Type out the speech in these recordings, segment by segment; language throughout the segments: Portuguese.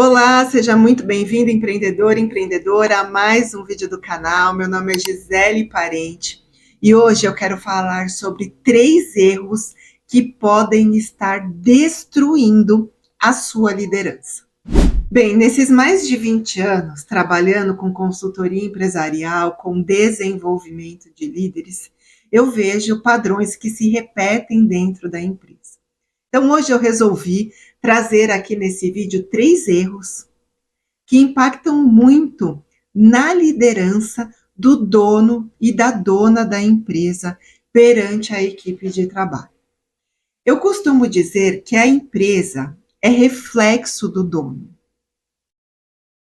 Olá, seja muito bem-vindo, empreendedor e empreendedora, a mais um vídeo do canal. Meu nome é Gisele Parente e hoje eu quero falar sobre 3 erros que podem estar destruindo a sua liderança. Bem, nesses mais de 20 anos trabalhando com consultoria empresarial, com desenvolvimento de líderes, eu vejo padrões que se repetem dentro da empresa. Então, hoje eu resolvi trazer aqui nesse vídeo 3 erros que impactam muito na liderança do dono e da dona da empresa perante a equipe de trabalho. Eu costumo dizer que a empresa é reflexo do dono.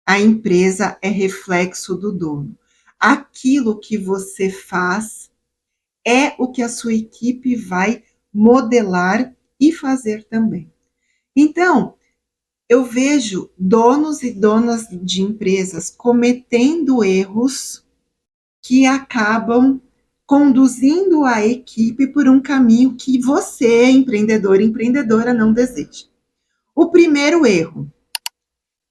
A empresa é reflexo do dono. Aquilo que você faz é o que a sua equipe vai modelar e fazer também. Então, eu vejo donos e donas de empresas cometendo erros que acabam conduzindo a equipe por um caminho que você, empreendedor e empreendedora, não deseja. O primeiro erro: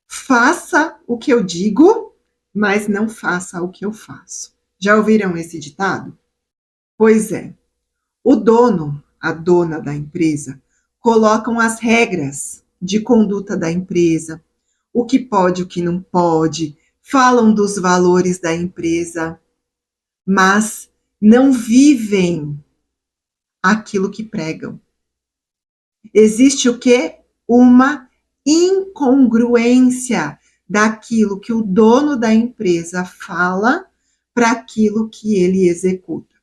faça o que eu digo, mas não faça o que eu faço. Já ouviram esse ditado? Pois é. O dono, a dona da empresa, colocam as regras de conduta da empresa, o que pode, o que não pode, falam dos valores da empresa, mas não vivem aquilo que pregam. Existe o quê? Uma incongruência daquilo que o dono da empresa fala para aquilo que ele executa.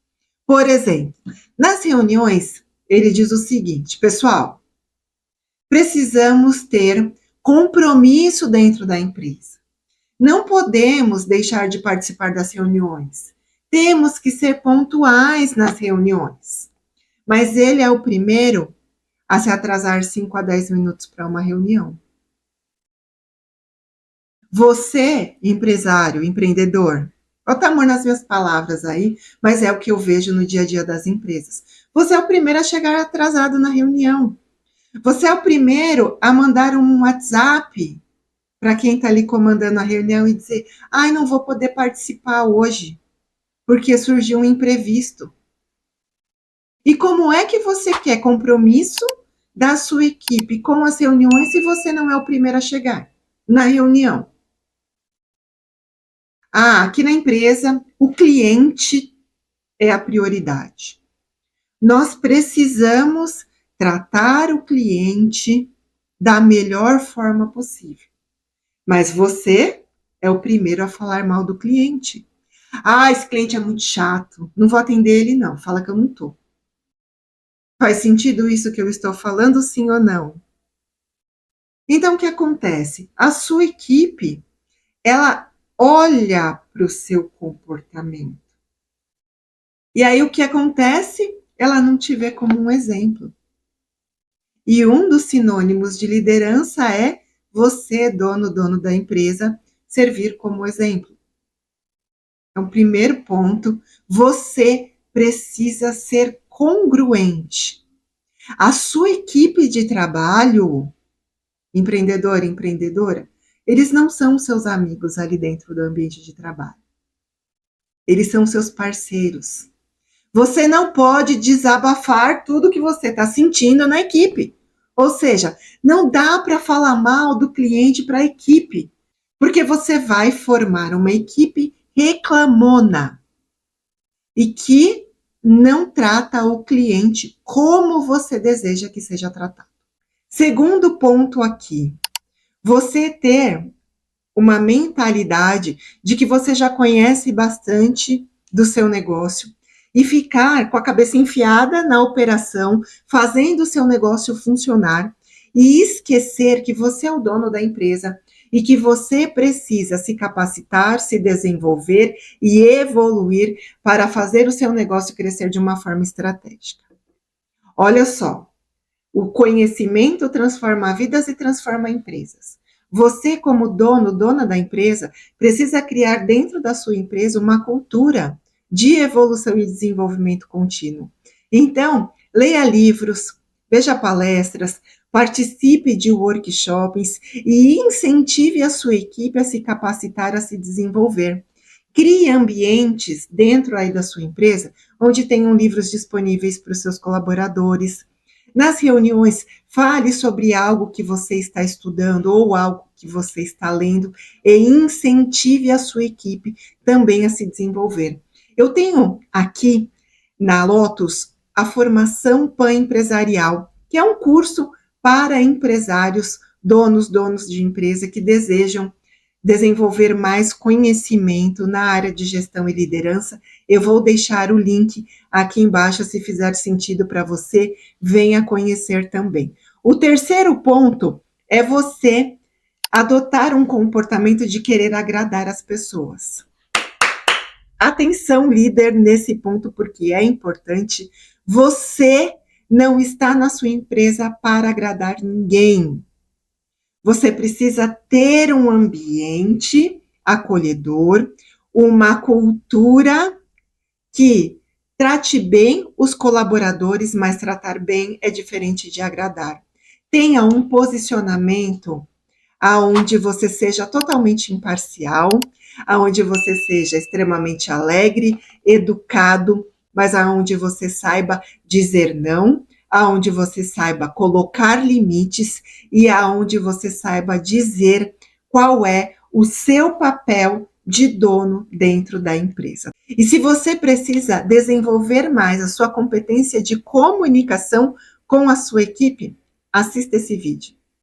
Por exemplo, nas reuniões, ele diz o seguinte: pessoal, precisamos ter compromisso dentro da empresa. Não podemos deixar de participar das reuniões. Temos que ser pontuais nas reuniões. Mas ele é o primeiro a se atrasar 5 a 10 minutos para uma reunião. Você, empresário, empreendedor, bota amor nas minhas palavras aí, mas é o que eu vejo no dia a dia das empresas. Você é o primeiro a chegar atrasado na reunião. Você é o primeiro a mandar um WhatsApp para quem está ali comandando a reunião e dizer: ai, não vou poder participar hoje, porque surgiu um imprevisto. E como é que você quer compromisso da sua equipe com as reuniões se você não é o primeiro a chegar na reunião? Aqui na empresa, o cliente é a prioridade. Nós precisamos tratar o cliente da melhor forma possível. Mas você é o primeiro a falar mal do cliente. Esse cliente é muito chato, não vou atender ele não, fala que eu não tô. Faz sentido isso que eu estou falando, sim ou não? Então, o que acontece? A sua equipe, ela olha para o seu comportamento. E aí o que acontece? Ela não te vê como um exemplo. E um dos sinônimos de liderança é você, dono da empresa, servir como exemplo. Então, primeiro ponto, você precisa ser congruente. A sua equipe de trabalho, empreendedor e empreendedora, eles não são seus amigos ali dentro do ambiente de trabalho. Eles são seus parceiros. Você não pode desabafar tudo que você está sentindo na equipe. Ou seja, não dá para falar mal do cliente para a equipe, porque você vai formar uma equipe reclamona e que não trata o cliente como você deseja que seja tratado. Segundo ponto aqui, você ter uma mentalidade de que você já conhece bastante do seu negócio e ficar com a cabeça enfiada na operação, fazendo o seu negócio funcionar e esquecer que você é o dono da empresa e que você precisa se capacitar, se desenvolver e evoluir para fazer o seu negócio crescer de uma forma estratégica. Olha só, o conhecimento transforma vidas e transforma empresas. Você, como dono, dona da empresa, precisa criar dentro da sua empresa uma cultura de evolução e desenvolvimento contínuo. Então, leia livros, veja palestras, Participe de workshops e incentive a sua equipe a se capacitar, a se desenvolver. Crie ambientes dentro aí da sua empresa, onde tenham livros disponíveis para os seus colaboradores. Nas reuniões, fale sobre algo que você está estudando ou algo que você está lendo e incentive a sua equipe também a se desenvolver. Eu tenho aqui na Lotus a formação PAN empresarial, que é um curso para empresários, donos de empresa que desejam desenvolver mais conhecimento na área de gestão e liderança. Eu vou deixar o link aqui embaixo, se fizer sentido para você, venha conhecer também. O terceiro ponto é você adotar um comportamento de querer agradar as pessoas. Atenção, líder, nesse ponto, porque é importante. Você não está na sua empresa para agradar ninguém. Você precisa ter um ambiente acolhedor, uma cultura que trate bem os colaboradores, mas tratar bem é diferente de agradar. Tenha um posicionamento aonde você seja totalmente imparcial, aonde você seja extremamente alegre, educado, mas aonde você saiba dizer não, aonde você saiba colocar limites e aonde você saiba dizer qual é o seu papel de dono dentro da empresa. E se você precisa desenvolver mais a sua competência de comunicação com a sua equipe, assista esse vídeo.